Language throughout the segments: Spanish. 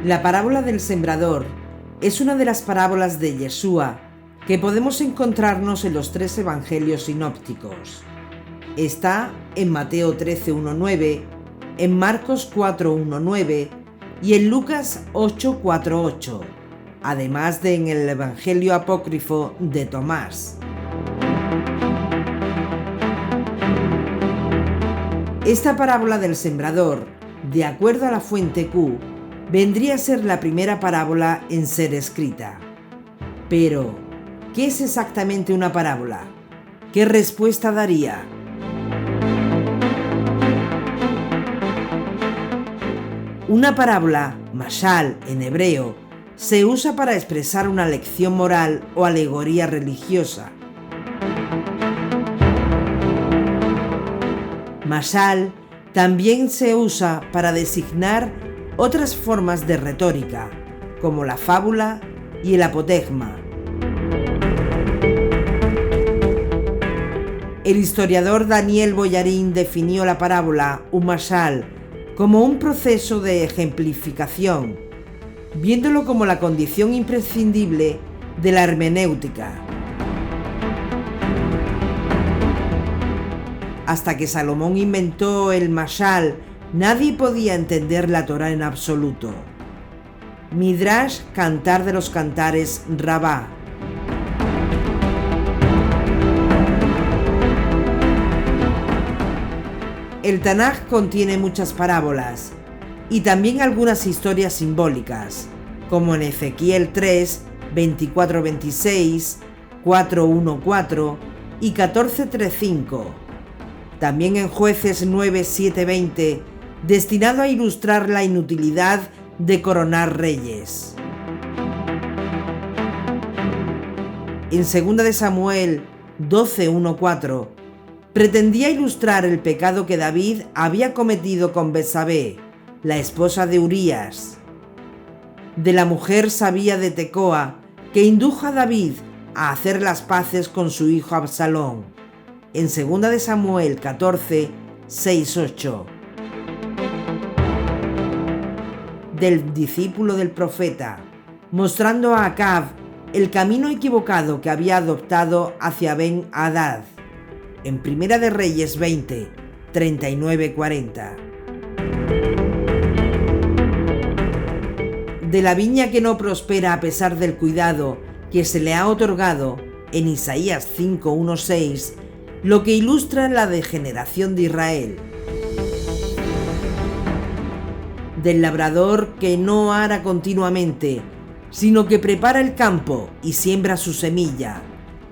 La parábola del sembrador es una de las parábolas de Yeshua que podemos encontrarnos en los 3 evangelios sinópticos. Está en Mateo 13:1-9, en Marcos 4:1-9 y en Lucas 8:4-8, además de en el Evangelio apócrifo de Tomás. Esta parábola del sembrador, de acuerdo a la fuente Q, vendría a ser la primera parábola en ser escrita. Pero, ¿qué es exactamente una parábola? ¿Qué respuesta daría? Una parábola, mashal en hebreo, se usa para expresar una lección moral o alegoría religiosa. Mashal también se usa para designar otras formas de retórica, como la fábula y el apotegma. El historiador Daniel Boyarín definió la parábola, un mashal, como un proceso de ejemplificación, viéndolo como la condición imprescindible de la hermenéutica. Hasta que Salomón inventó el mashal, nadie podía entender la Torá en absoluto. Midrash Cantar de los Cantares Rabá. El Tanaj contiene muchas parábolas y también algunas historias simbólicas, como en Ezequiel 3, 24-26, 4-1-4 y 14-3-5. También en Jueces 9, 7-20, destinado a ilustrar la inutilidad de coronar reyes. En 2 de Samuel 12:1-4, pretendía ilustrar el pecado que David había cometido con Betsabé, la esposa de Urías. De la mujer sabía de Tecoa, que indujo a David a hacer las paces con su hijo Absalón, en 2 de Samuel 14, 6-8. Del discípulo del profeta, mostrando a Acab el camino equivocado que había adoptado hacia Ben-Hadad, en Primera de Reyes 20, 39-40. De la viña que no prospera a pesar del cuidado que se le ha otorgado, en Isaías 5:1-6, lo que ilustra la degeneración de Israel. Del labrador que no ara continuamente, sino que prepara el campo y siembra su semilla,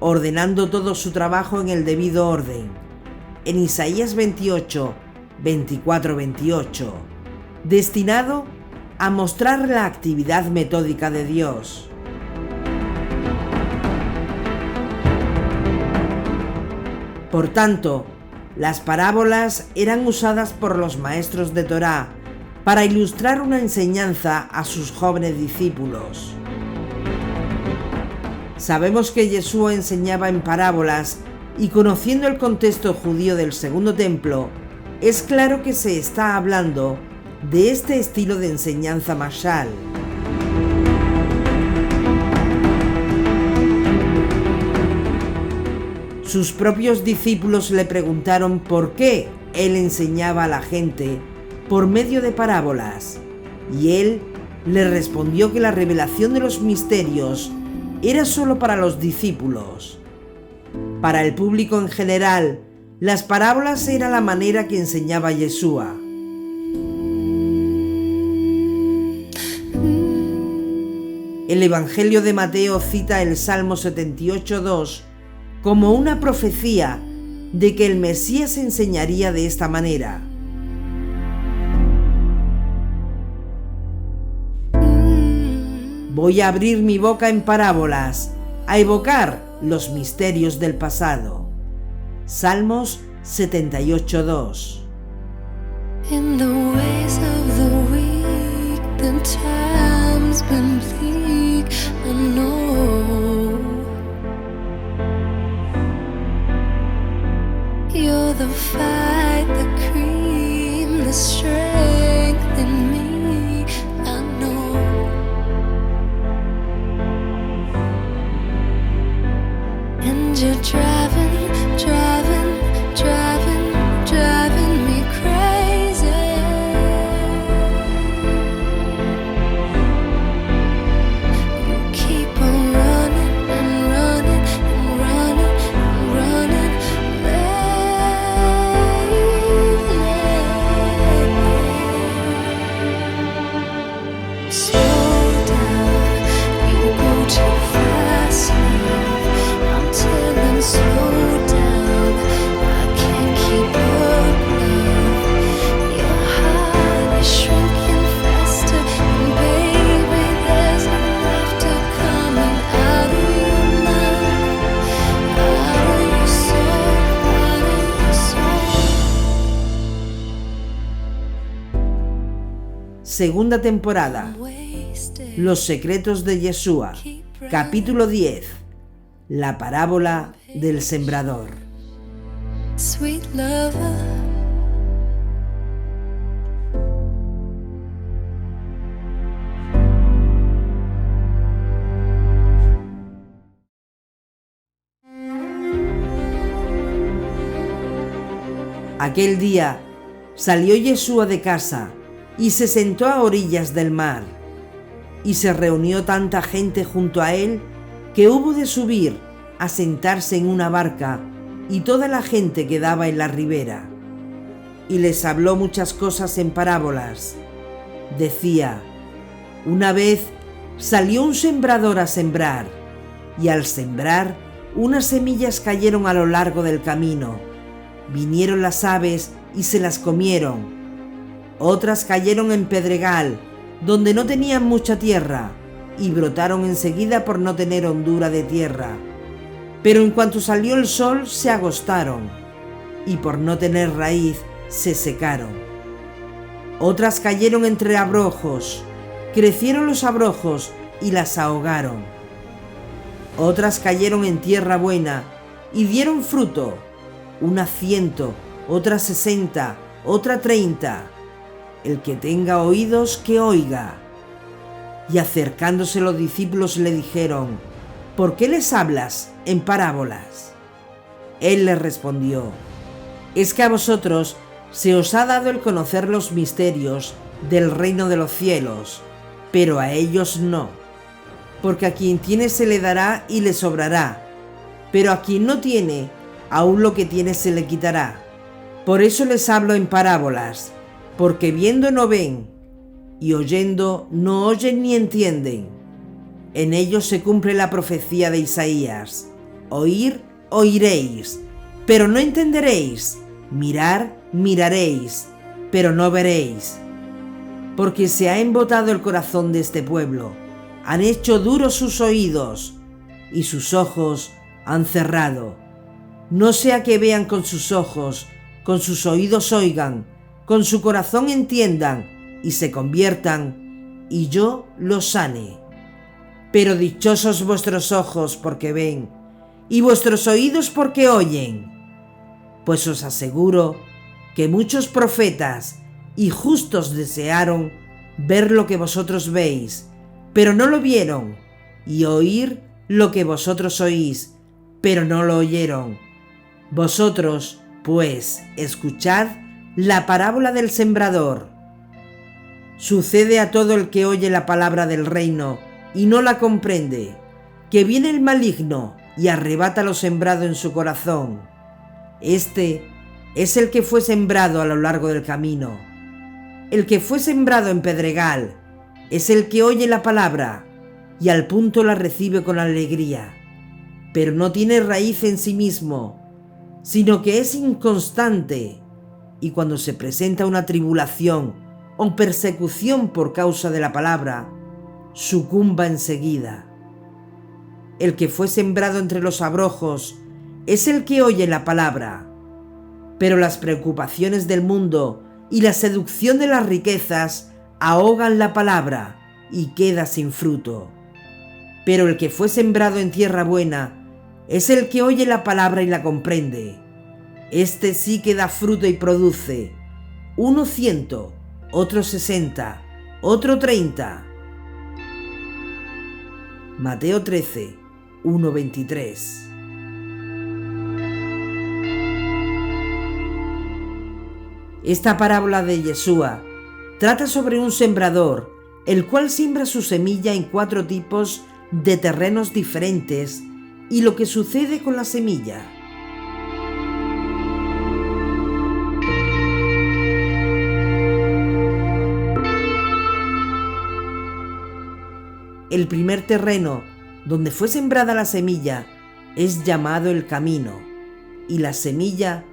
ordenando todo su trabajo en el debido orden, en Isaías 28, 24-28, destinado a mostrar la actividad metódica de Dios. Por tanto, las parábolas eran usadas por los maestros de Torá para ilustrar una enseñanza a sus jóvenes discípulos. Sabemos que Yeshua enseñaba en parábolas y, conociendo el contexto judío del Segundo Templo, es claro que se está hablando de este estilo de enseñanza mashal. Sus propios discípulos le preguntaron por qué él enseñaba a la gente por medio de parábolas, y él le respondió que la revelación de los misterios era solo para los discípulos. Para el público en general, las parábolas era la manera que enseñaba Yeshua. El Evangelio de Mateo cita el Salmo 78:2 como una profecía de que el Mesías enseñaría de esta manera. Voy a abrir mi boca en parábolas, a evocar los misterios del pasado. Salmos 78:2. In the ways of the weak, the time's been bleak, I know. You're the fight, the cream, the strength in me, I know. And you're driving me crazy. You keep on running and running and running and running lately. Slow down, you go too fast now. I'm telling, slow down, I can't keep up, love. Your heart is shrinking faster, and baby, there's no laughter coming out of your mouth, out of your soul, out of your soul. Segunda temporada. Wasted. Los secretos de Yeshua. Capítulo 10. La parábola del sembrador. Sweet lover. Aquel día salió Yeshua de casa y se sentó a orillas del mar. Y se reunió tanta gente junto a él que hubo de subir a sentarse en una barca, y toda la gente quedaba en la ribera. Y les habló muchas cosas en parábolas. Decía: una vez salió un sembrador a sembrar, y al sembrar unas semillas cayeron a lo largo del camino. Vinieron las aves y se las comieron. Otras cayeron en pedregal, donde no tenían mucha tierra, y brotaron enseguida por no tener hondura de tierra. Pero en cuanto salió el sol se agostaron, y por no tener raíz se secaron. Otras cayeron entre abrojos, crecieron los abrojos y las ahogaron. Otras cayeron en tierra buena y dieron fruto, una 100, otra 60, otra 30. El que tenga oídos, que oiga. Y acercándose los discípulos le dijeron: ¿por qué les hablas en parábolas? Él les respondió: es que a vosotros se os ha dado el conocer los misterios del reino de los cielos, pero a ellos no. Porque a quien tiene se le dará y le sobrará, pero a quien no tiene, aún lo que tiene se le quitará. Por eso les hablo en parábolas, porque viendo no ven, y oyendo no oyen ni entienden. En ellos se cumple la profecía de Isaías: oír, oiréis, pero no entenderéis; mirar, miraréis, pero no veréis. Porque se ha embotado el corazón de este pueblo, han hecho duros sus oídos, y sus ojos han cerrado. No sea que vean con sus ojos, con sus oídos oigan, con su corazón entiendan, y se conviertan, y yo los sane. Pero dichosos vuestros ojos porque ven, y vuestros oídos porque oyen. Pues os aseguro que muchos profetas y justos desearon ver lo que vosotros veis, pero no lo vieron, y oír lo que vosotros oís, pero no lo oyeron. Vosotros, pues, escuchad la parábola del sembrador. Sucede a todo el que oye la palabra del reino y no la comprende, que viene el maligno y arrebata lo sembrado en su corazón. Este es el que fue sembrado a lo largo del camino. El que fue sembrado en pedregal es el que oye la palabra y al punto la recibe con alegría, pero no tiene raíz en sí mismo, sino que es inconstante, y cuando se presenta una tribulación o persecución por causa de la palabra, sucumba enseguida. El que fue sembrado entre los abrojos es el que oye la palabra, pero las preocupaciones del mundo y la seducción de las riquezas ahogan la palabra y queda sin fruto. Pero el que fue sembrado en tierra buena es el que oye la palabra y la comprende. Este sí que da fruto y produce, uno 100, otro 60, otro 30. Mateo 13, 1-23. Esta parábola de Yeshua trata sobre un sembrador, el cual siembra su semilla en 4 tipos de terrenos diferentes y lo que sucede con la semilla. El primer terreno donde fue sembrada la semilla es llamado el camino, y la semilla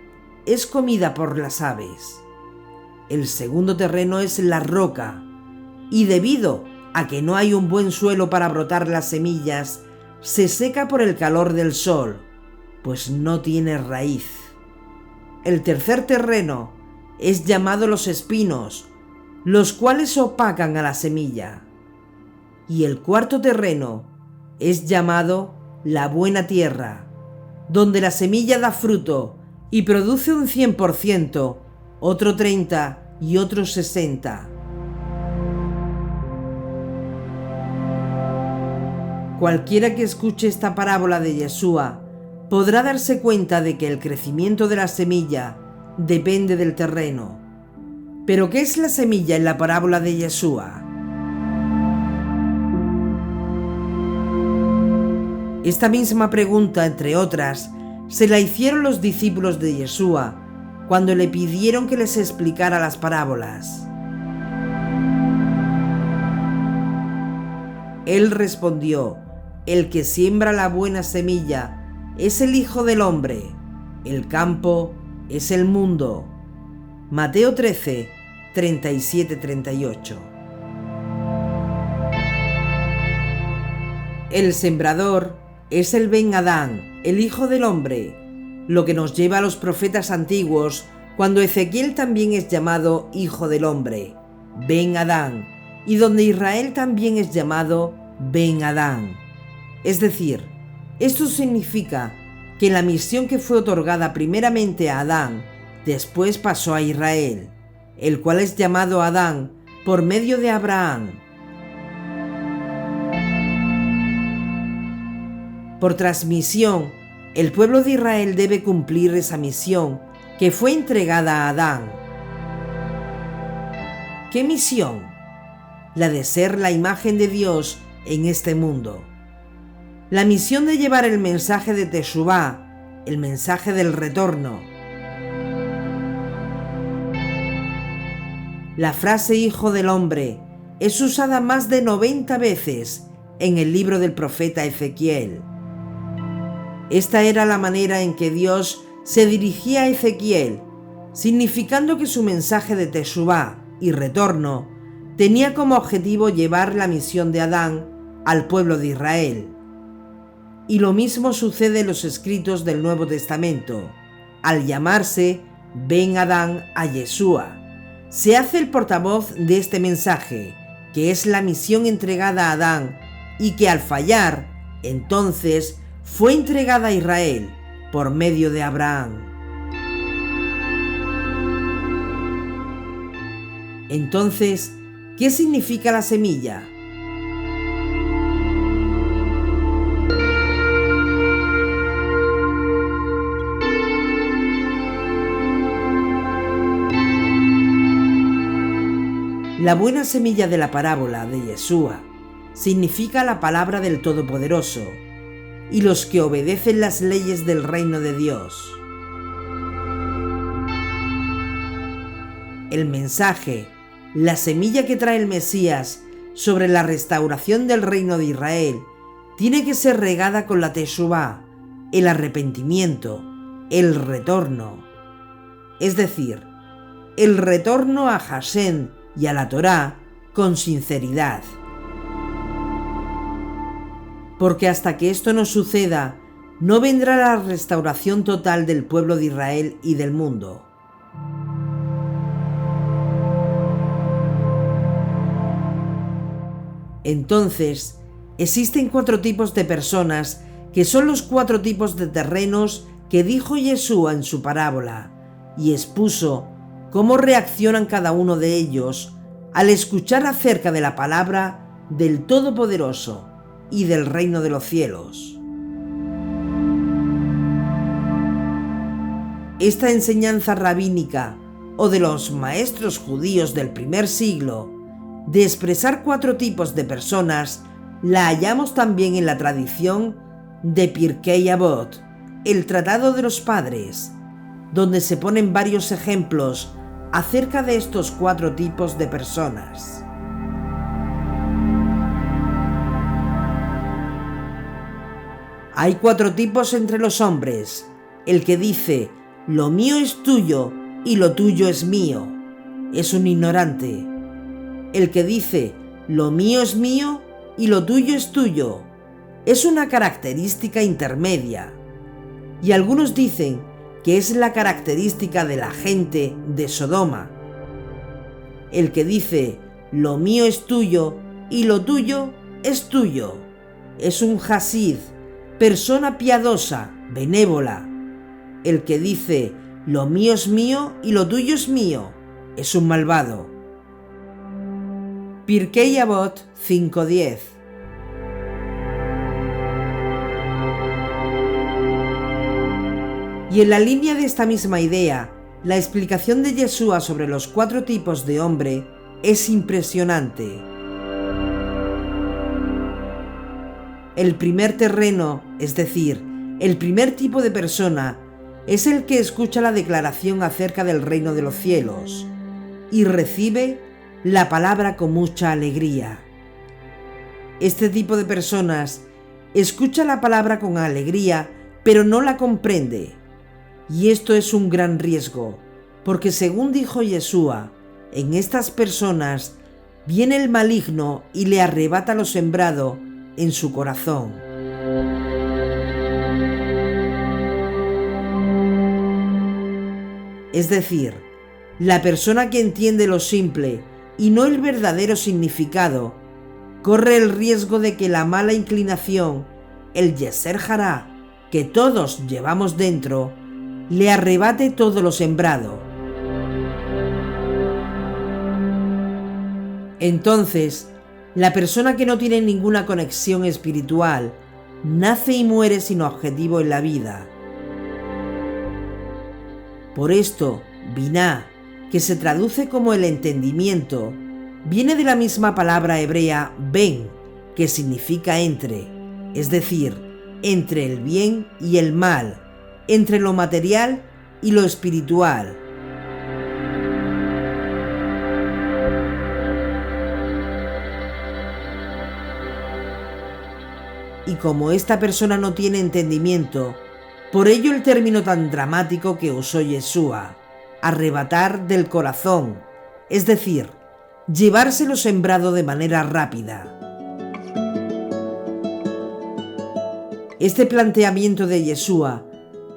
es comida por las aves. El segundo terreno es la roca, y debido a que no hay un buen suelo para brotar las semillas, se seca por el calor del sol, pues no tiene raíz. El tercer terreno es llamado los espinos, los cuales opacan a la semilla. Y el cuarto terreno es llamado la buena tierra, donde la semilla da fruto y produce un 100%, otro 30% y otro 60%. Cualquiera que escuche esta parábola de Yeshua podrá darse cuenta de que el crecimiento de la semilla depende del terreno. ¿Pero qué es la semilla en la parábola de Yeshua? Esta misma pregunta, entre otras, se la hicieron los discípulos de Yeshua cuando le pidieron que les explicara las parábolas. Él respondió: el que siembra la buena semilla es el Hijo del Hombre, el campo es el mundo. Mateo 13, 37-38. El sembrador es el Ben Adán, el Hijo del Hombre, lo que nos lleva a los profetas antiguos, cuando Ezequiel también es llamado Hijo del Hombre, Ben Adán, y donde Israel también es llamado Ben Adán. Es decir, esto significa que la misión que fue otorgada primeramente a Adán, después pasó a Israel, el cual es llamado Adán por medio de Abraham. Por transmisión, el pueblo de Israel debe cumplir esa misión que fue entregada a Adán. ¿Qué misión? La de ser la imagen de Dios en este mundo. La misión de llevar el mensaje de Teshuvá, el mensaje del retorno. La frase Hijo del Hombre es usada más de 90 veces en el libro del profeta Ezequiel. Esta era la manera en que Dios se dirigía a Ezequiel, significando que su mensaje de Teshuvá y retorno tenía como objetivo llevar la misión de Adán al pueblo de Israel. Y lo mismo sucede en los escritos del Nuevo Testamento. Al llamarse Ben Adán a Yeshua, se hace el portavoz de este mensaje, que es la misión entregada a Adán y que al fallar, entonces fue entregada a Israel por medio de Abraham. Entonces, ¿qué significa la semilla? La buena semilla de la parábola de Yeshua significa la palabra del Todopoderoso y los que obedecen las leyes del reino de Dios. El mensaje, la semilla que trae el Mesías sobre la restauración del reino de Israel, tiene que ser regada con la Teshuvá, el arrepentimiento, el retorno. Es decir, el retorno a Hashem y a la Torá con sinceridad. Porque hasta que esto no suceda, no vendrá la restauración total del pueblo de Israel y del mundo. Entonces, existen 4 tipos de personas que son los 4 tipos de terrenos que dijo Yeshua en su parábola, y expuso cómo reaccionan cada uno de ellos al escuchar acerca de la palabra del Todopoderoso y del reino de los cielos. Esta enseñanza rabínica o de los maestros judíos del primer siglo, de expresar 4 tipos de personas, la hallamos también en la tradición de Pirkei Avot, el Tratado de los Padres, donde se ponen varios ejemplos acerca de estos 4 tipos de personas. Hay 4 tipos entre los hombres: el que dice, lo mío es tuyo y lo tuyo es mío, es un ignorante. El que dice, lo mío es mío y lo tuyo es tuyo, es una característica intermedia. Y algunos dicen que es la característica de la gente de Sodoma. El que dice, lo mío es tuyo y lo tuyo es tuyo, es un hasid, persona piadosa, benévola. El que dice, lo mío es mío y lo tuyo es mío, es un malvado. Pirkei Avot 5:10. Y en la línea de esta misma idea, la explicación de Yeshua sobre los 4 tipos de hombre es impresionante. El primer terreno, es decir, el primer tipo de persona, es el que escucha la declaración acerca del reino de los cielos y recibe la palabra con mucha alegría. Este tipo de personas escucha la palabra con alegría, pero no la comprende. Y esto es un gran riesgo, porque según dijo Yeshua, en estas personas viene el maligno y le arrebata lo sembrado en su corazón. Es decir, la persona que entiende lo simple y no el verdadero significado, corre el riesgo de que la mala inclinación, el Yeser Hará, que todos llevamos dentro, le arrebate todo lo sembrado. Entonces, la persona que no tiene ninguna conexión espiritual nace y muere sin objetivo en la vida. Por esto, Biná, que se traduce como el entendimiento, viene de la misma palabra hebrea ben, que significa entre, es decir, entre el bien y el mal, entre lo material y lo espiritual. Y como esta persona no tiene entendimiento, por ello el término tan dramático que usó Yeshua, arrebatar del corazón, es decir, llevárselo sembrado de manera rápida. Este planteamiento de Yeshua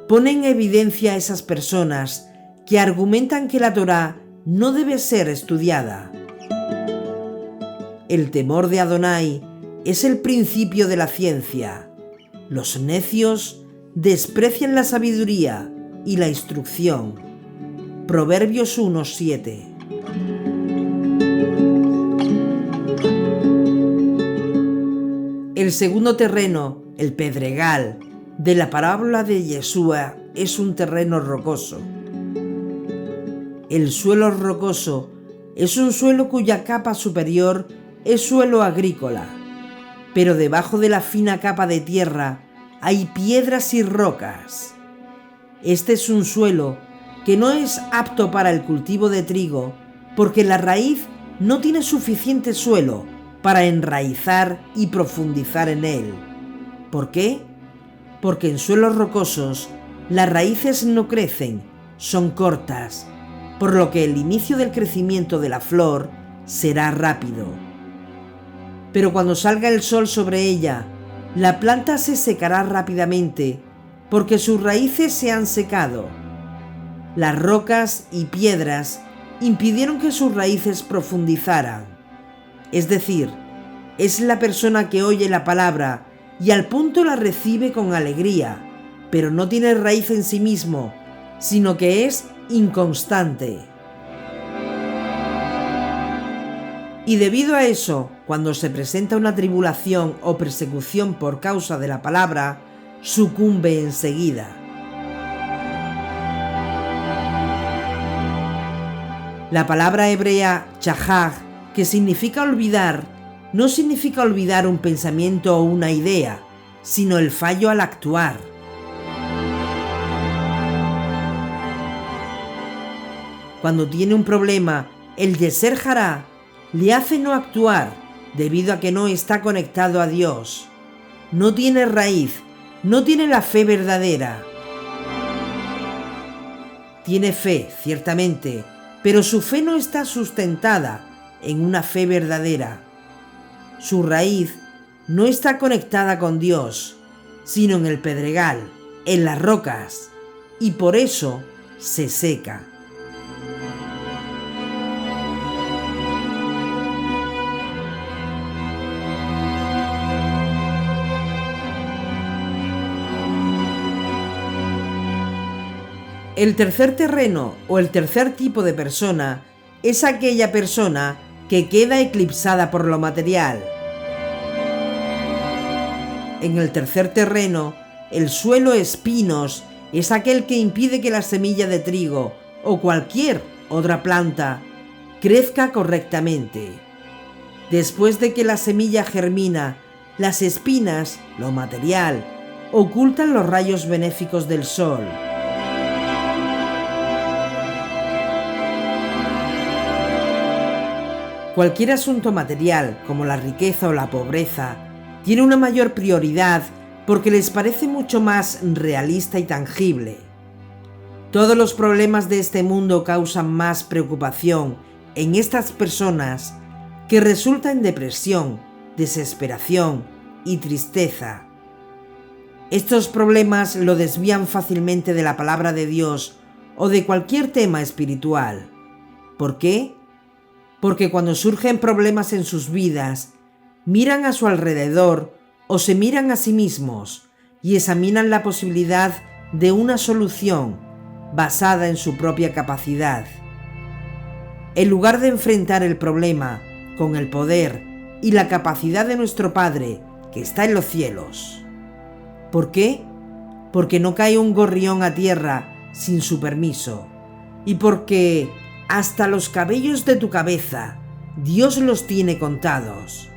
pone en evidencia a esas personas que argumentan que la Torá no debe ser estudiada. El temor de Adonai es el principio de la ciencia. Los necios desprecian la sabiduría y la instrucción. Proverbios 1:7. El segundo terreno, el pedregal, de la parábola de Yeshua es un terreno rocoso. El suelo rocoso es un suelo cuya capa superior es suelo agrícola, pero debajo de la fina capa de tierra hay piedras y rocas. Este es un suelo que no es apto para el cultivo de trigo porque la raíz no tiene suficiente suelo para enraizar y profundizar en él. ¿Por qué? Porque en suelos rocosos las raíces no crecen, son cortas, por lo que el inicio del crecimiento de la flor será rápido. Pero cuando salga el sol sobre ella, la planta se secará rápidamente porque sus raíces se han secado. Las rocas y piedras impidieron que sus raíces profundizaran. Es decir, es la persona que oye la palabra y al punto la recibe con alegría, pero no tiene raíz en sí mismo, sino que es inconstante. Y debido a eso, cuando se presenta una tribulación o persecución por causa de la palabra, sucumbe enseguida. La palabra hebrea chahag, que significa olvidar, no significa olvidar un pensamiento o una idea, sino el fallo al actuar. Cuando tiene un problema, el Yeser Hará le hace no actuar debido a que no está conectado a Dios. No tiene raíz, no tiene la fe verdadera. Tiene fe, ciertamente, pero su fe no está sustentada en una fe verdadera. Su raíz no está conectada con Dios, sino en el pedregal, en las rocas, y por eso se seca. El tercer terreno o el tercer tipo de persona es aquella persona que queda eclipsada por lo material. En el tercer terreno, el suelo espinos es aquel que impide que la semilla de trigo o cualquier otra planta crezca correctamente. Después de que la semilla germina, las espinas, lo material, ocultan los rayos benéficos del sol. Cualquier asunto material, como la riqueza o la pobreza, tiene una mayor prioridad porque les parece mucho más realista y tangible. Todos los problemas de este mundo causan más preocupación en estas personas, que resulta en depresión, desesperación y tristeza. Estos problemas lo desvían fácilmente de la palabra de Dios o de cualquier tema espiritual. ¿Por qué? Porque cuando surgen problemas en sus vidas, miran a su alrededor o se miran a sí mismos y examinan la posibilidad de una solución basada en su propia capacidad. En lugar de enfrentar el problema con el poder y la capacidad de nuestro Padre que está en los cielos. ¿Por qué? Porque no cae un gorrión a tierra sin su permiso, y porque hasta los cabellos de tu cabeza Dios los tiene contados.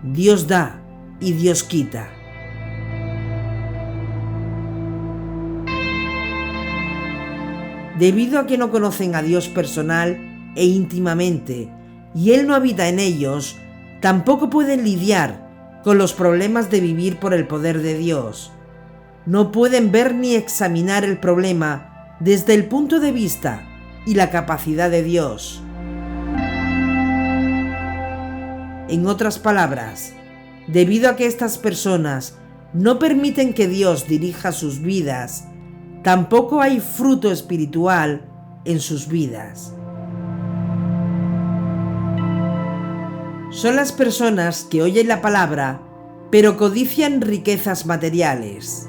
Dios da y Dios quita. Debido a que no conocen a Dios personal e íntimamente, y Él no habita en ellos, tampoco pueden lidiar con los problemas de vivir por el poder de Dios. No pueden ver ni examinar el problema desde el punto de vista y la capacidad de Dios. En otras palabras, debido a que estas personas no permiten que Dios dirija sus vidas, tampoco hay fruto espiritual en sus vidas. Son las personas que oyen la palabra, pero codician riquezas materiales.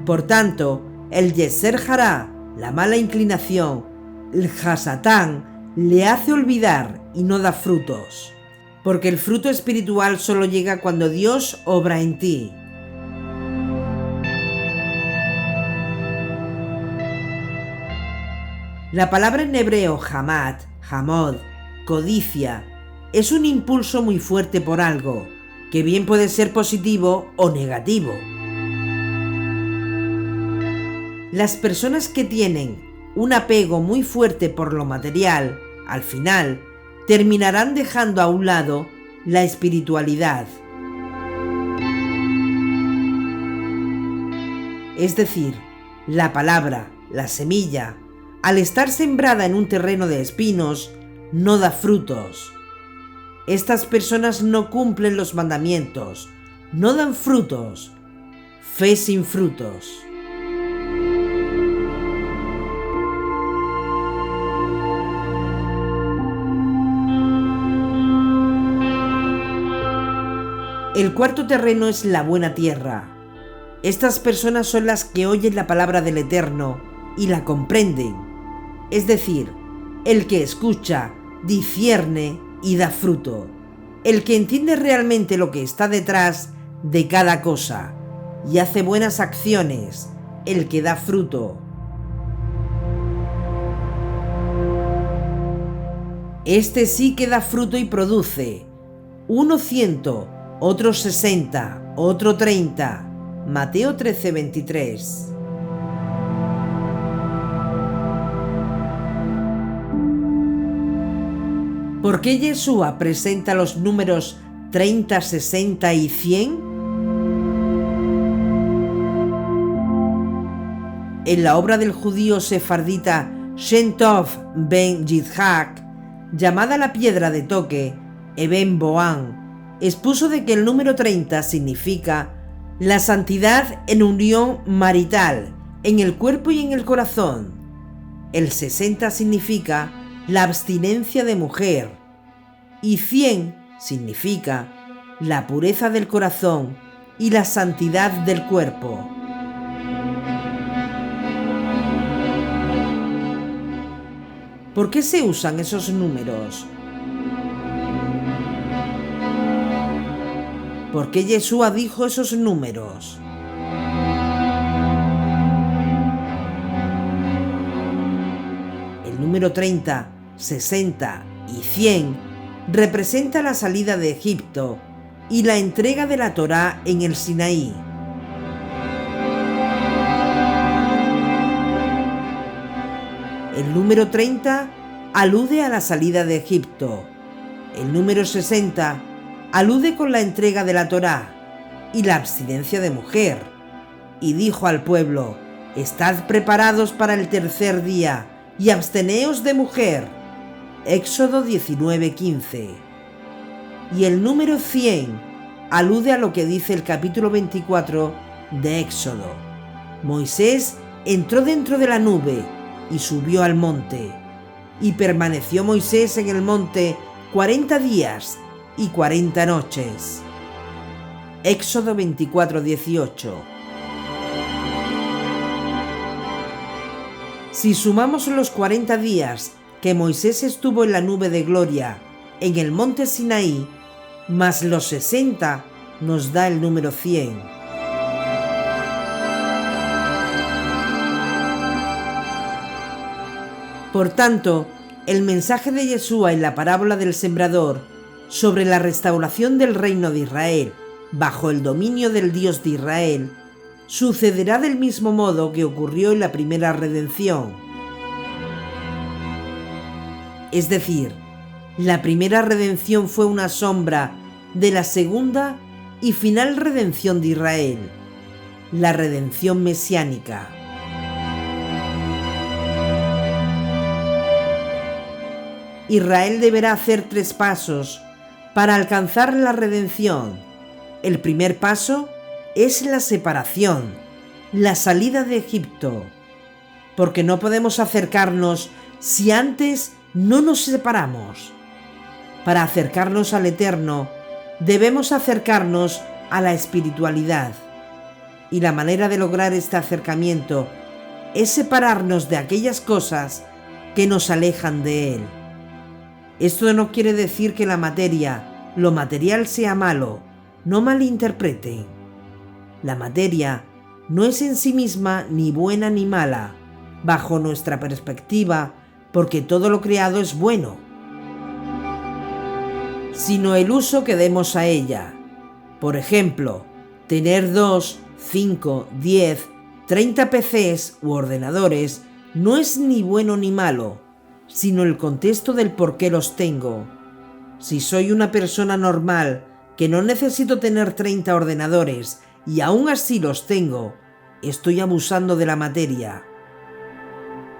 Por tanto, el Yeser Hará, la mala inclinación, el Hasatán, le hace olvidar y no da frutos, porque el fruto espiritual solo llega cuando Dios obra en ti. La palabra en hebreo hamad, hamod, codicia, es un impulso muy fuerte por algo, que bien puede ser positivo o negativo. Las personas que tienen un apego muy fuerte por lo material, al final, terminarán dejando a un lado la espiritualidad. Es decir, la palabra, la semilla, al estar sembrada en un terreno de espinos, no da frutos. Estas personas no cumplen los mandamientos, no dan frutos. Fe sin frutos. El cuarto terreno es la buena tierra. Estas personas son las que oyen la palabra del Eterno y la comprenden. Es decir, el que escucha, discierne y da fruto. El que entiende realmente lo que está detrás de cada cosa y hace buenas acciones, el que da fruto. Este sí que da fruto y produce, uno 100, otro 60, otro 30. Mateo 13:23. ¿Por qué Yeshua presenta los números 30, 60 y 100? En la obra del judío sefardita Shem Tov ben Yitzhak, llamada la piedra de toque, Eben Boán, expuso de que el número 30 significa la santidad en unión marital, en el cuerpo y en el corazón. El 60 significa la abstinencia de mujer, y 100 significa la pureza del corazón y la santidad del cuerpo. ¿Por qué se usan esos números? ¿Por qué Yeshua dijo esos números? El número 30, 60 y 100 representa la salida de Egipto y la entrega de la Torá en el Sinaí. El número 30 alude a la salida de Egipto. El número 60 alude con la entrega de la Torá y la abstinencia de mujer. Y dijo al pueblo: estad preparados para el tercer día y absteneos de mujer. Éxodo 19:15. Y el número 100 alude a lo que dice el capítulo 24 de Éxodo. Moisés entró dentro de la nube y subió al monte. Y permaneció Moisés en el monte 40 días y 40 noches. Éxodo 24:18. Si sumamos los 40 días que Moisés estuvo en la nube de gloria en el monte Sinaí, más los 60, nos da el número 100. Por tanto, el mensaje de Yeshua en la parábola del sembrador sobre la restauración del reino de Israel bajo el dominio del Dios de Israel sucederá del mismo modo que ocurrió en la primera redención. Es decir, la primera redención fue una sombra de la segunda y final redención de Israel, la redención mesiánica. Israel deberá hacer 3 pasos para alcanzar la redención. El primer paso es la separación, la salida de Egipto, porque no podemos acercarnos si antes no nos separamos. Para acercarnos al Eterno, debemos acercarnos a la espiritualidad. Y la manera de lograr este acercamiento es separarnos de aquellas cosas que nos alejan de Él. Esto no quiere decir que la materia, lo material sea malo, no malinterpreten. La materia no es en sí misma ni buena ni mala, bajo nuestra perspectiva, porque todo lo creado es bueno, sino el uso que demos a ella. Por ejemplo, tener 2, 5, 10, 30 PCs u ordenadores no es ni bueno ni malo, sino el contexto del por qué los tengo. Si soy una persona normal que no necesito tener 30 ordenadores y aún así los tengo, estoy abusando de la materia.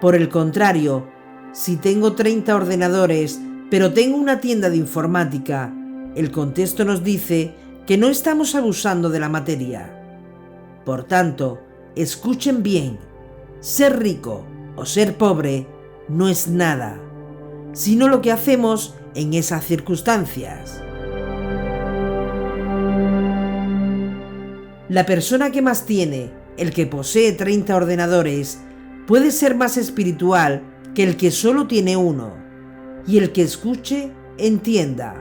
Por el contrario, si tengo 30 ordenadores pero tengo una tienda de informática, el contexto nos dice que no estamos abusando de la materia. Por tanto, escuchen bien, ser rico o ser pobre no es nada, sino lo que hacemos en esas circunstancias. La persona que más tiene, el que posee 30 ordenadores, puede ser más espiritual que el que solo tiene uno, y el que escuche, entienda.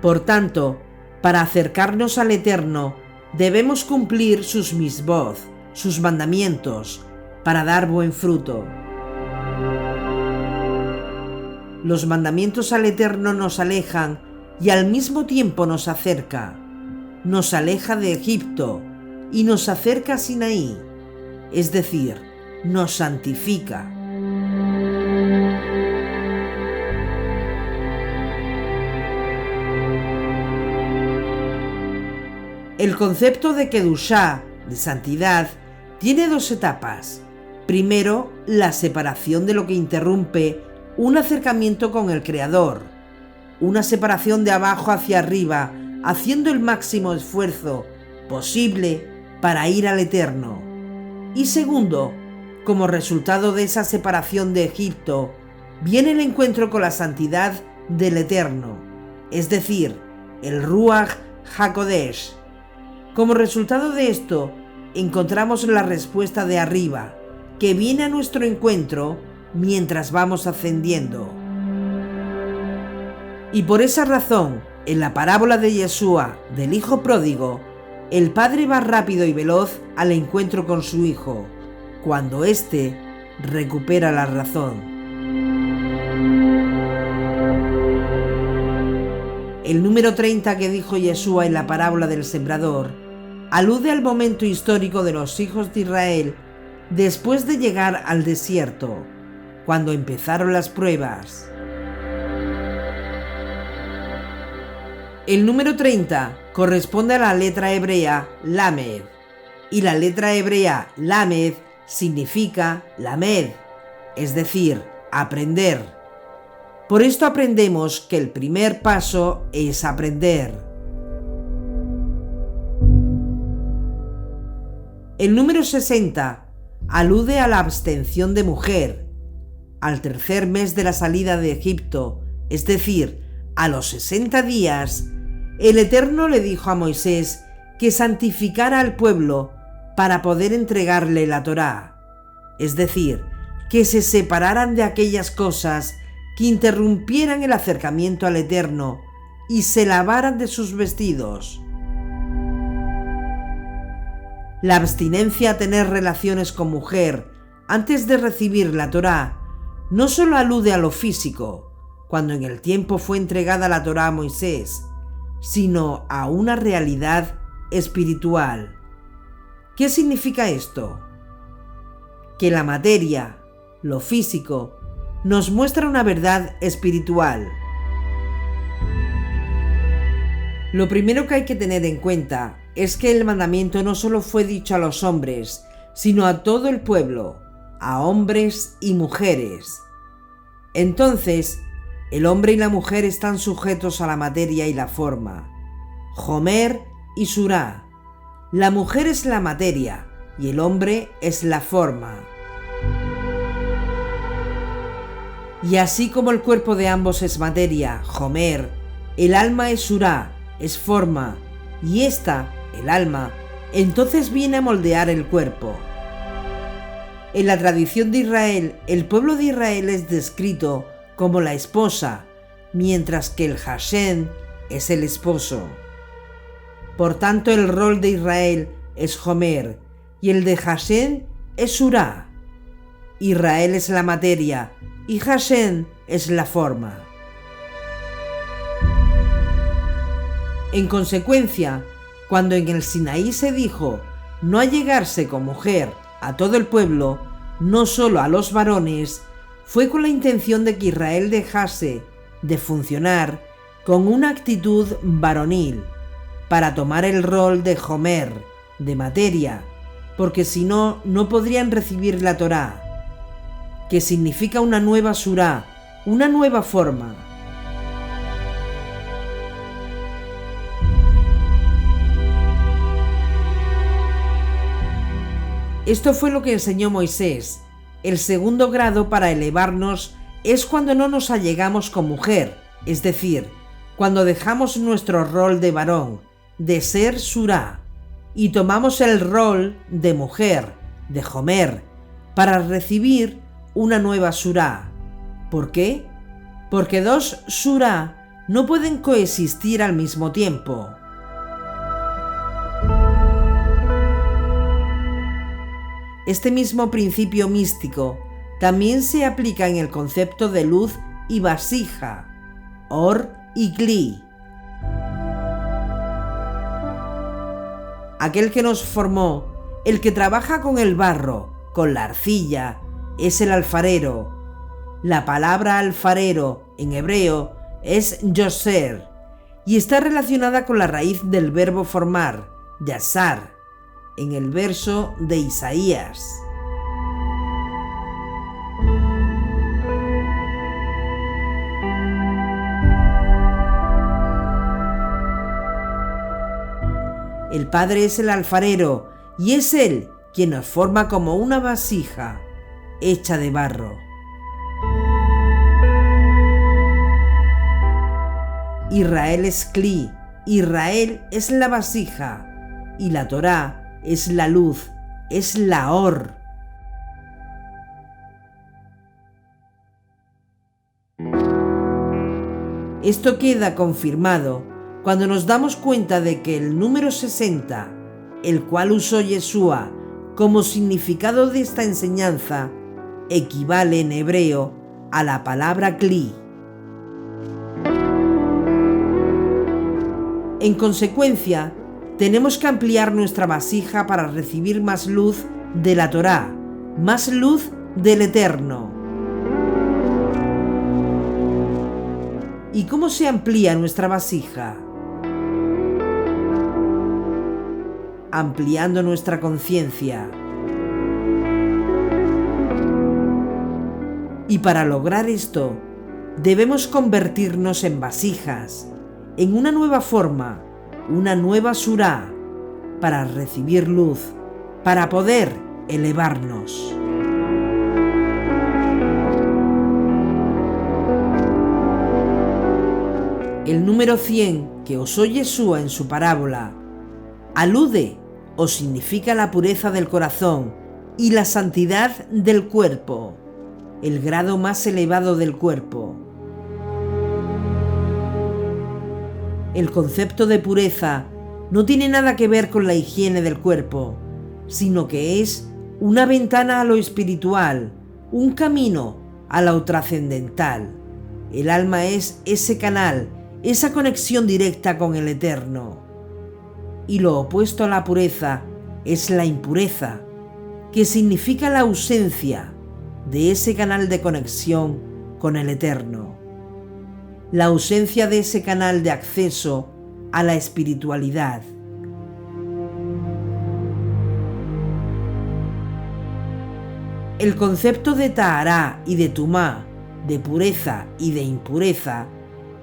Por tanto, para acercarnos al Eterno, debemos cumplir sus misbot, sus mandamientos, para dar buen fruto. Los mandamientos al Eterno nos alejan y al mismo tiempo nos acerca. Nos aleja de Egipto y nos acerca a Sinaí, es decir, nos santifica. El concepto de Kedushá, de santidad, tiene dos etapas. Primero, la separación de lo que interrumpe un acercamiento con el Creador. Una separación de abajo hacia arriba, haciendo el máximo esfuerzo posible para ir al Eterno. Y segundo, como resultado de esa separación de Egipto, viene el encuentro con la santidad del Eterno, es decir, el Ruach HaKodesh. Como resultado de esto, encontramos la respuesta de arriba, que viene a nuestro encuentro mientras vamos ascendiendo. Y por esa razón, en la parábola de Yeshua, del hijo pródigo, el padre va rápido y veloz al encuentro con su hijo, cuando éste recupera la razón. El número 30 que dijo Yeshua en la parábola del sembrador alude al momento histórico de los hijos de Israel después de llegar al desierto, cuando empezaron las pruebas. El número 30 corresponde a la letra hebrea Lamed, y la letra hebrea Lamed significa Lamed, es decir, aprender. Por esto aprendemos que el primer paso es aprender. El número 60 alude a la abstención de mujer, al tercer mes de la salida de Egipto, es decir, a los 60 días, el Eterno le dijo a Moisés que santificara al pueblo para poder entregarle la Torá, es decir, que se separaran de aquellas cosas que interrumpieran el acercamiento al Eterno y se lavaran de sus vestidos. La abstinencia a tener relaciones con mujer antes de recibir la Torá no solo alude a lo físico, cuando en el tiempo fue entregada la Torá a Moisés, sino a una realidad espiritual. ¿Qué significa esto? Que la materia, lo físico, nos muestra una verdad espiritual. Lo primero que hay que tener en cuenta es que el mandamiento no solo fue dicho a los hombres, sino a todo el pueblo, a hombres y mujeres. Entonces, el hombre y la mujer están sujetos a la materia y la forma. Homer y Surá. La mujer es la materia y el hombre es la forma. Y así como el cuerpo de ambos es materia, Homer, el alma es Surá, es forma, y esta, el alma, entonces viene a moldear el cuerpo. En la tradición de Israel, el pueblo de Israel es descrito como la esposa, mientras que el Hashem es el esposo. Por tanto, el rol de Israel es Homer y el de Hashem es Surá. Israel es la materia y Hashem es la forma. En consecuencia, cuando en el Sinaí se dijo no allegarse con mujer a todo el pueblo, no solo a los varones, fue con la intención de que Israel dejase de funcionar con una actitud varonil, para tomar el rol de Homer, de materia, porque si no, no podrían recibir la Torá, que significa una nueva surá, una nueva forma. Esto fue lo que enseñó Moisés. El segundo grado para elevarnos es cuando no nos allegamos con mujer, es decir, cuando dejamos nuestro rol de varón, de ser surá, y tomamos el rol de mujer, de Homer, para recibir una nueva surá. ¿Por qué? Porque dos surá no pueden coexistir al mismo tiempo. Este mismo principio místico también se aplica en el concepto de luz y vasija, Or y Kli. Aquel que nos formó, el que trabaja con el barro, con la arcilla, es el alfarero. La palabra alfarero en hebreo es yoser y está relacionada con la raíz del verbo formar, yasar, en el verso de Isaías. El Padre es el alfarero y es Él quien nos forma como una vasija hecha de barro. Israel es Kli, Israel es la vasija y la Torá es la luz, es la Or. Esto queda confirmado cuando nos damos cuenta de que el número 60, el cual usó Yeshua como significado de esta enseñanza, equivale en hebreo a la palabra Kli. En consecuencia, tenemos que ampliar nuestra vasija para recibir más luz de la Torá, más luz del Eterno. ¿Y cómo se amplía nuestra vasija? Ampliando nuestra conciencia. Y para lograr esto, debemos convertirnos en vasijas, en una nueva forma, una nueva surá, para recibir luz, para poder elevarnos. El número 100 que usó Yeshua en su parábola alude o significa la pureza del corazón y la santidad del cuerpo, el grado más elevado del cuerpo. El concepto de pureza no tiene nada que ver con la higiene del cuerpo, sino que es una ventana a lo espiritual, un camino a lo trascendental. El alma es ese canal, esa conexión directa con el Eterno. Y lo opuesto a la pureza es la impureza, que significa la ausencia de ese canal de conexión con el Eterno. La ausencia de ese canal de acceso a la espiritualidad. El concepto de Tahará y de Tumá, de pureza y de impureza,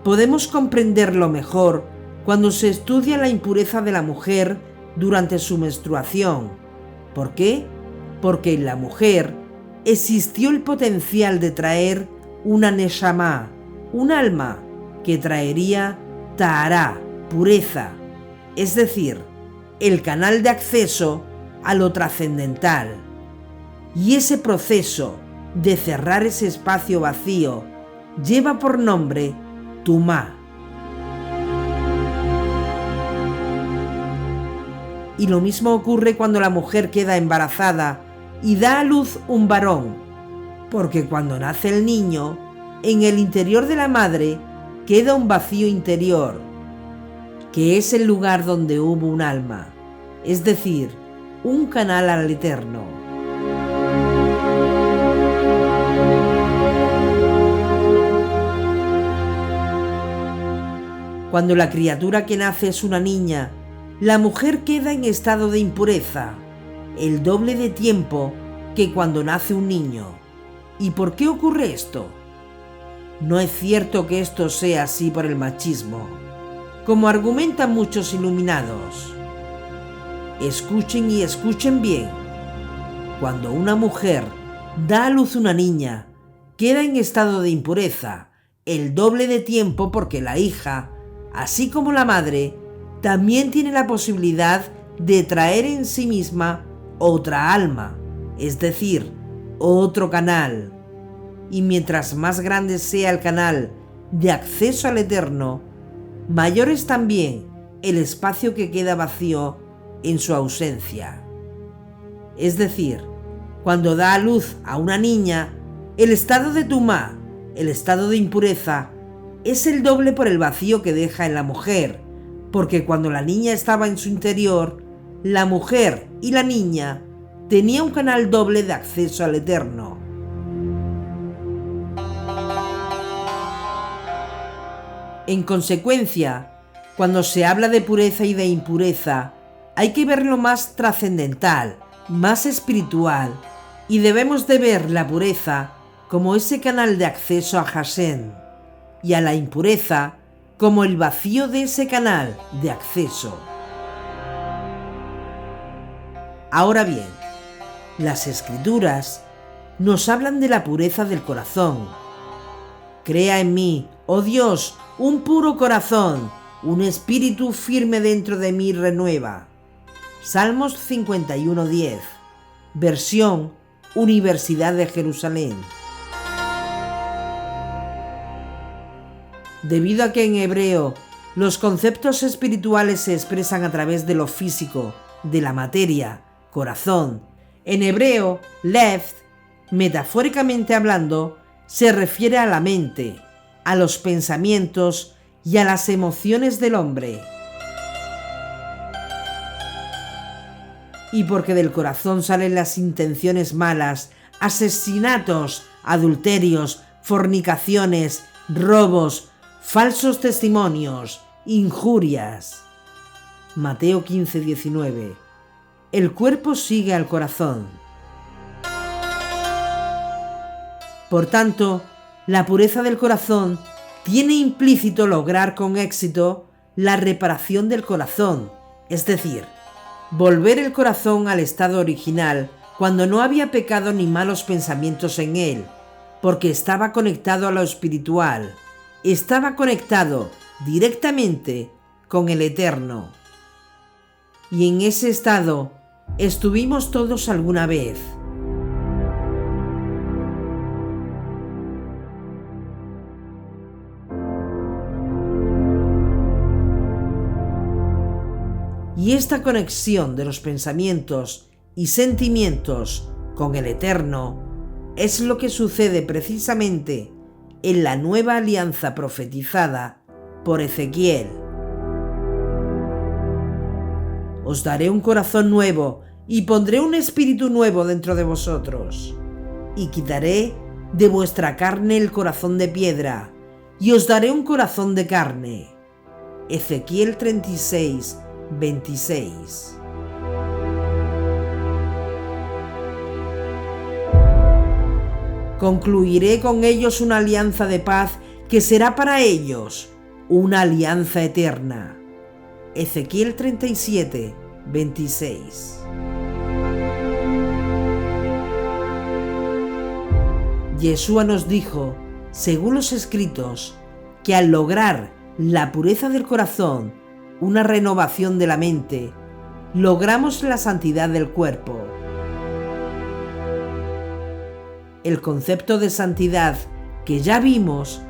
podemos comprenderlo mejor cuando se estudia la impureza de la mujer durante su menstruación. ¿Por qué? Porque en la mujer existió el potencial de traer una neshama, un alma que traería Tahará, pureza, es decir, el canal de acceso a lo trascendental. Y ese proceso de cerrar ese espacio vacío lleva por nombre Tumá. Y lo mismo ocurre cuando la mujer queda embarazada y da a luz un varón, porque cuando nace el niño, en el interior de la madre queda un vacío interior, que es el lugar donde hubo un alma, es decir, un canal al Eterno. Cuando la criatura que nace es una niña, la mujer queda en estado de impureza, el doble de tiempo que cuando nace un niño. ¿Y por qué ocurre esto? No es cierto que esto sea así por el machismo, como argumentan muchos iluminados. Escuchen y escuchen bien. Cuando una mujer da a luz una niña, queda en estado de impureza el doble de tiempo porque la hija, así como la madre, también tiene la posibilidad de traer en sí misma otra alma, es decir, otro canal. Y mientras más grande sea el canal de acceso al Eterno, mayor es también el espacio que queda vacío en su ausencia. Es decir, cuando da a luz a una niña, el estado de Tumá, el estado de impureza es el doble por el vacío que deja en la mujer, porque cuando la niña estaba en su interior, la mujer y la niña tenían un canal doble de acceso al Eterno. En consecuencia, cuando se habla de pureza y de impureza, hay que ver lo más trascendental, más espiritual, y debemos de ver la pureza como ese canal de acceso a Hashem, y a la impureza como el vacío de ese canal de acceso. Ahora bien, las Escrituras nos hablan de la pureza del corazón. Crea en mí, oh Dios, un puro corazón, un espíritu firme dentro de mí renueva. Salmos 51:10, versión Universidad de Jerusalén. Debido a que en hebreo los conceptos espirituales se expresan a través de lo físico, de la materia, corazón. En hebreo, lev, metafóricamente hablando, se refiere a la mente, a los pensamientos y a las emociones del hombre. Y porque del corazón salen las intenciones malas, asesinatos, adulterios, fornicaciones, robos, falsos testimonios, injurias. Mateo 15:19. El cuerpo sigue al corazón. Por tanto, la pureza del corazón tiene implícito lograr con éxito la reparación del corazón, es decir, volver el corazón al estado original cuando no había pecado ni malos pensamientos en él, porque estaba conectado a lo espiritual, estaba conectado directamente con el Eterno. Y en ese estado estuvimos todos alguna vez. Y esta conexión de los pensamientos y sentimientos con el Eterno es lo que sucede precisamente en la nueva alianza profetizada por Ezequiel. Os daré un corazón nuevo y pondré un espíritu nuevo dentro de vosotros, y quitaré de vuestra carne el corazón de piedra, y os daré un corazón de carne. Ezequiel 36:26. Concluiré con ellos una alianza de paz que será para ellos una alianza eterna. Ezequiel 37:26. Yeshua nos dijo, según los escritos, que al lograr la pureza del corazón, una renovación de la mente, logramos la santidad del cuerpo. El concepto de santidad que ya vimos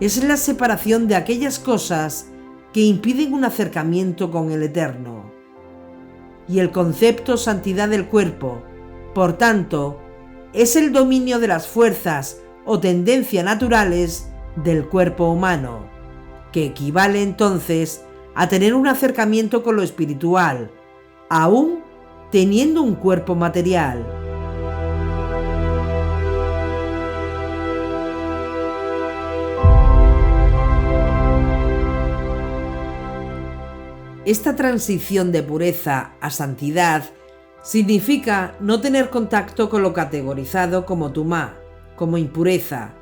es la separación de aquellas cosas que impiden un acercamiento con el Eterno. Y el concepto santidad del cuerpo, por tanto, es el dominio de las fuerzas o tendencias naturales del cuerpo humano, que equivale entonces a tener un acercamiento con lo espiritual, aún teniendo un cuerpo material. Esta transición de pureza a santidad significa no tener contacto con lo categorizado como tumá, como impureza.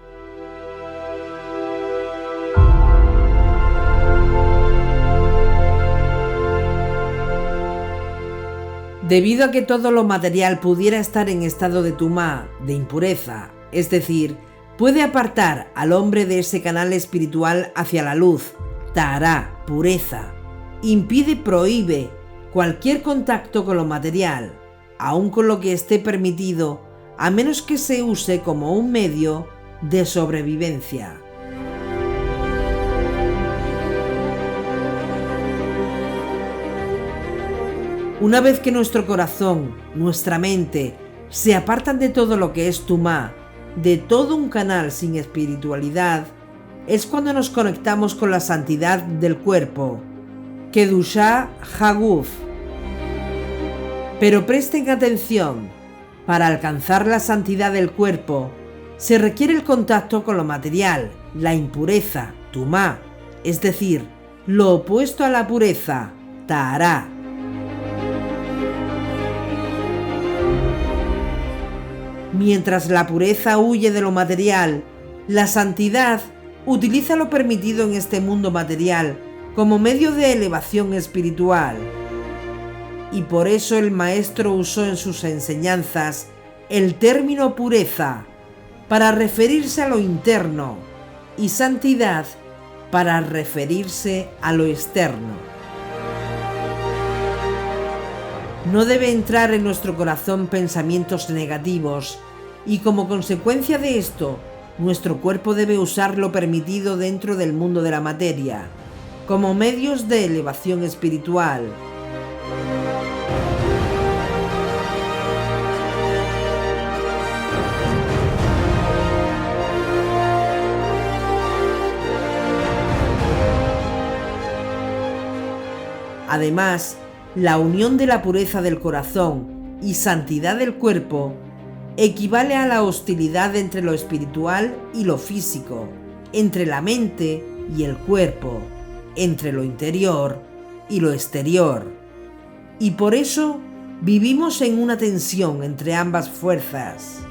Debido a que todo lo material pudiera estar en estado de tumá, de impureza, es decir, puede apartar al hombre de ese canal espiritual hacia la luz, tahará, pureza. Impide, prohíbe cualquier contacto con lo material, aun con lo que esté permitido, a menos que se use como un medio de sobrevivencia. Una vez que nuestro corazón, nuestra mente, se apartan de todo lo que es tumá, de todo un canal sin espiritualidad es cuando nos conectamos con la santidad del cuerpo, Kedushá Haguf. Pero presten atención, para alcanzar la santidad del cuerpo se requiere el contacto con lo material, la impureza, Tumá, es decir, lo opuesto a la pureza, Tahará. Mientras la pureza huye de lo material, la santidad utiliza lo permitido en este mundo material como medio de elevación espiritual. Y por eso el maestro usó en sus enseñanzas el término pureza para referirse a lo interno y santidad para referirse a lo externo. No debe entrar en nuestro corazón pensamientos negativos y como consecuencia de esto, nuestro cuerpo debe usar lo permitido dentro del mundo de la materia, como medios de elevación espiritual. Además, la unión de la pureza del corazón y santidad del cuerpo equivale a la hostilidad entre lo espiritual y lo físico, entre la mente y el cuerpo, entre lo interior y lo exterior. Y por eso vivimos en una tensión entre ambas fuerzas.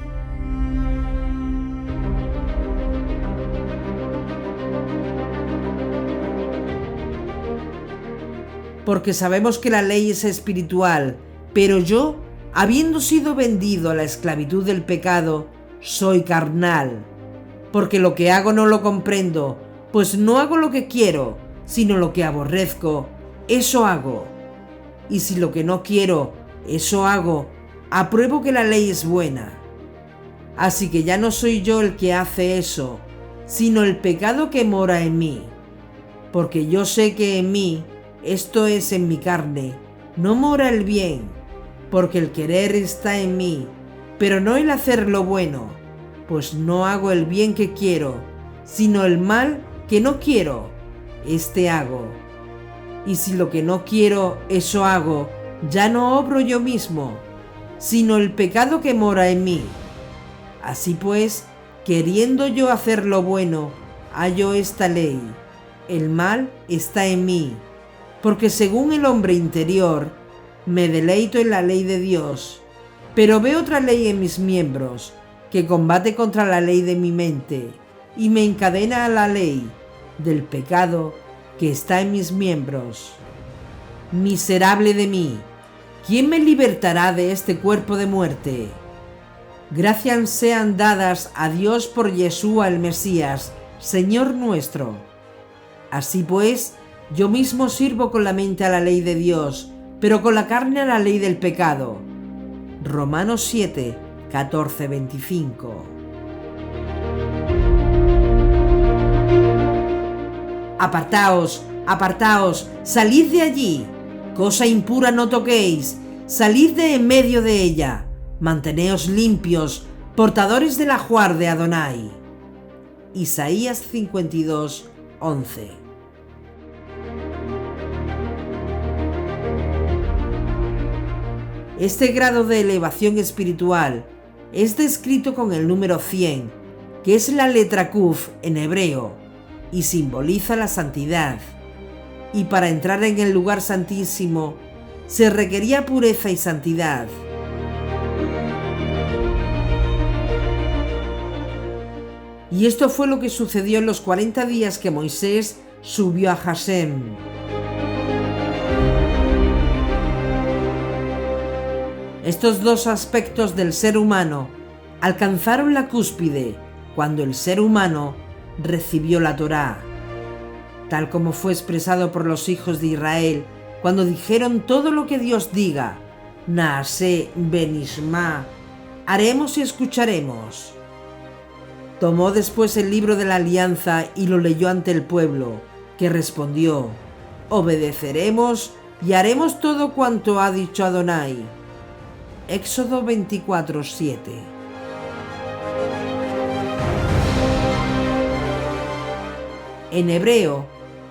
Porque sabemos que la ley es espiritual, pero yo, habiendo sido vendido a la esclavitud del pecado, soy carnal. Porque lo que hago no lo comprendo, pues no hago lo que quiero, sino lo que aborrezco, eso hago. Y si lo que no quiero, eso hago, apruebo que la ley es buena. Así que ya no soy yo el que hace eso, sino el pecado que mora en mí. Porque yo sé que en mí, esto es en mi carne, no mora el bien, porque el querer está en mí, pero no el hacer lo bueno, pues no hago el bien que quiero, sino el mal que no quiero, este hago. Y si lo que no quiero, eso hago, ya no obro yo mismo, sino el pecado que mora en mí. Así pues, queriendo yo hacer lo bueno, hallo esta ley, el mal está en mí. Porque según el hombre interior, me deleito en la ley de Dios, pero veo otra ley en mis miembros, que combate contra la ley de mi mente, y me encadena a la ley del pecado que está en mis miembros. Miserable de mí, ¿quién me libertará de este cuerpo de muerte? Gracias sean dadas a Dios por Yeshua el Mesías, Señor nuestro. Así pues, yo mismo sirvo con la mente a la ley de Dios, pero con la carne a la ley del pecado. Romanos 7, 14, 25. Apartaos, apartaos, salid de allí. Cosa impura no toquéis, salid de en medio de ella. Manteneos limpios, portadores del ajuar de Adonai. Isaías 52, 11. Este grado de elevación espiritual es descrito con el número 100, que es la letra Kuf en hebreo, y simboliza la santidad. Y para entrar en el lugar santísimo, se requería pureza y santidad. Y esto fue lo que sucedió en los 40 días que Moisés subió a Hashem. Estos dos aspectos del ser humano alcanzaron la cúspide cuando el ser humano recibió la Torá, tal como fue expresado por los hijos de Israel cuando dijeron todo lo que Dios diga, Naaseh benishma, haremos y escucharemos. Tomó después el libro de la alianza y lo leyó ante el pueblo, que respondió, obedeceremos y haremos todo cuanto ha dicho Adonai. Éxodo 24:7. En hebreo,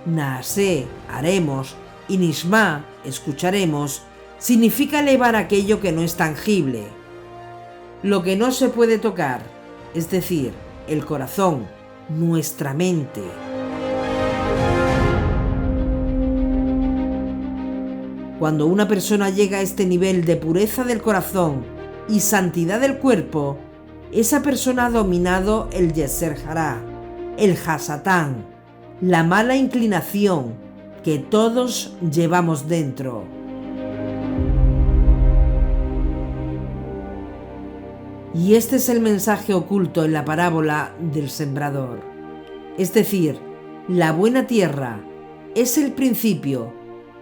naasé, haremos, y nishma, escucharemos, significa elevar aquello que no es tangible, lo que no se puede tocar, es decir, el corazón, nuestra mente. Cuando una persona llega a este nivel de pureza del corazón y santidad del cuerpo, esa persona ha dominado el Yetzer Hará, el Hasatán, la mala inclinación que todos llevamos dentro. Y este es el mensaje oculto en la parábola del sembrador. Es decir, la buena tierra es el principio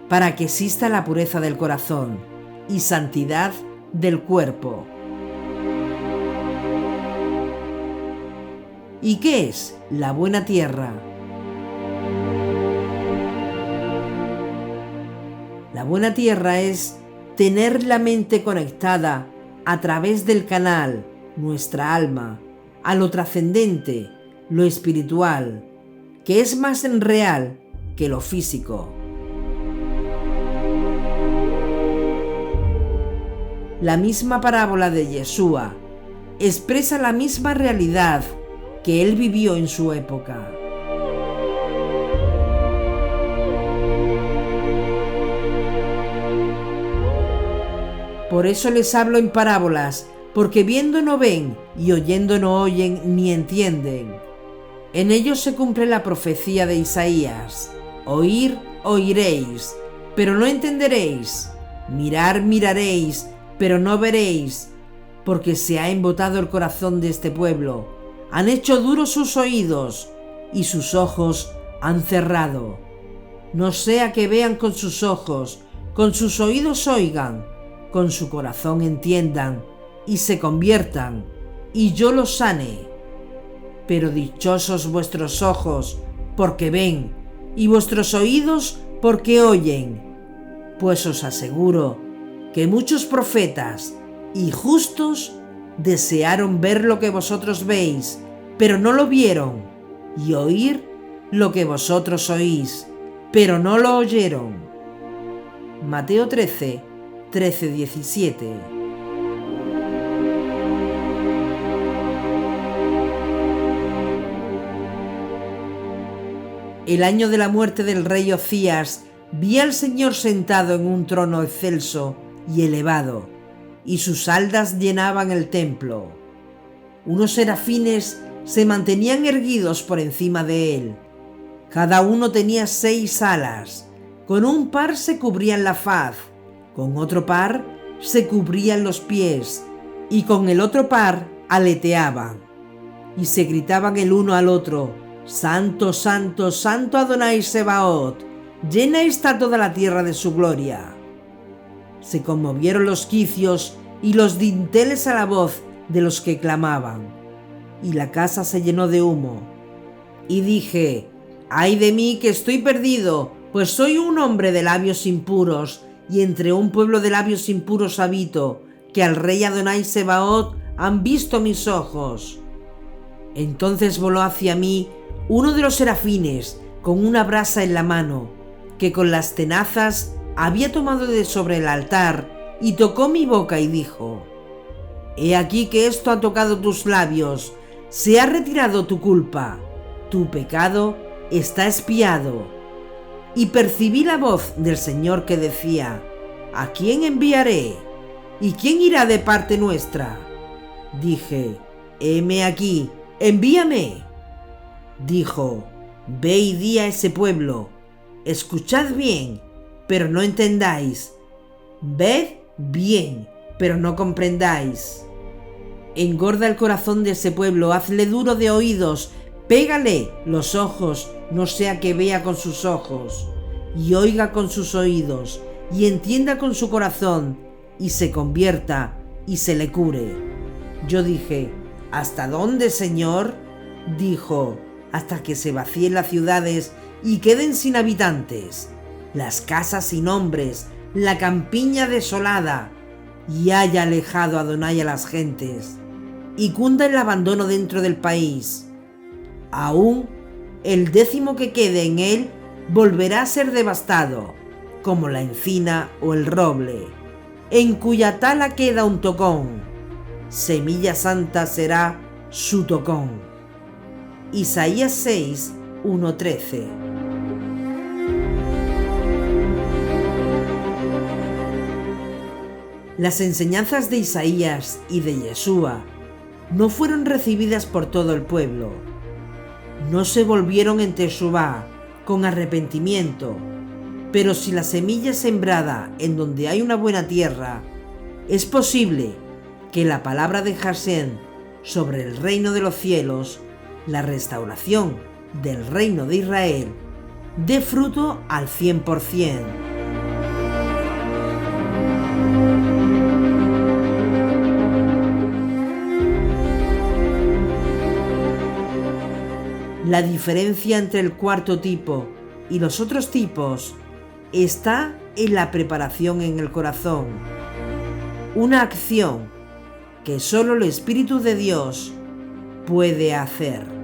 para que exista la pureza del corazón y santidad del cuerpo. ¿Y qué es la buena tierra? La buena tierra es tener la mente conectada a través del canal, nuestra alma, a lo trascendente, lo espiritual, que es más real que lo físico. La misma parábola de Yeshua expresa la misma realidad que él vivió en su época. Por eso les hablo en parábolas, porque viendo no ven y oyendo no oyen ni entienden. En ellos se cumple la profecía de Isaías: oír, oiréis, pero no entenderéis; mirar, miraréis, pero no veréis, porque se ha embotado el corazón de este pueblo, han hecho duros sus oídos, y sus ojos han cerrado. No sea que vean con sus ojos, con sus oídos oigan, con su corazón entiendan, y se conviertan, y yo los sane. Pero dichosos vuestros ojos, porque ven, y vuestros oídos, porque oyen. Pues os aseguro que muchos profetas y justos desearon ver lo que vosotros veis, pero no lo vieron, y oír lo que vosotros oís, pero no lo oyeron. Mateo 13:17. El año de la muerte del rey Ocías, vi al Señor sentado en un trono excelso y elevado, y sus haldas llenaban el templo. Unos serafines se mantenían erguidos por encima de él. Cada uno tenía 6 alas. Con un par se cubrían la faz, con otro par se cubrían los pies, y con el otro par aleteaban. Y se gritaban el uno al otro: Santo, Santo, Santo Adonai Sebaot, llena está toda la tierra de su gloria. Se conmovieron los quicios y los dinteles a la voz de los que clamaban, y la casa se llenó de humo. Y dije: ¡ay de mí, que estoy perdido, pues soy un hombre de labios impuros, y entre un pueblo de labios impuros habito, que al rey Adonai Sebaot han visto mis ojos! Entonces voló hacia mí uno de los serafines con una brasa en la mano, que con las tenazas había tomado de sobre el altar, y tocó mi boca y dijo: He aquí que esto ha tocado tus labios, se ha retirado tu culpa, tu pecado está expiado. Y percibí la voz del Señor que decía: ¿a quién enviaré? ¿Y quién irá de parte nuestra? Dije: heme aquí, envíame. Dijo: ve y di a ese pueblo, escuchad bien, pero no entendáis; ved bien, pero no comprendáis. Engorda el corazón de ese pueblo, hazle duro de oídos, pégale los ojos, no sea que vea con sus ojos, y oiga con sus oídos, y entienda con su corazón, y se convierta, y se le cure. Yo dije: ¿hasta dónde, Señor? Dijo: hasta que se vacíen las ciudades y queden sin habitantes, las casas sin hombres, la campiña desolada, y haya alejado Adonai a las gentes, y cunda el abandono dentro del país. Aún el 10º que quede en él volverá a ser devastado, como la encina o el roble, en cuya tala queda un tocón. Semilla santa será su tocón. Isaías 6, 1-13. Las enseñanzas de Isaías y de Yeshua no fueron recibidas por todo el pueblo. No se volvieron en Teshuvá con arrepentimiento, pero si la semilla es sembrada en donde hay una buena tierra, es posible que la palabra de Hashem sobre el reino de los cielos, la restauración del reino de Israel, dé fruto al 100%. La diferencia entre el cuarto tipo y los otros tipos está en la preparación en el corazón, una acción que solo el Espíritu de Dios puede hacer.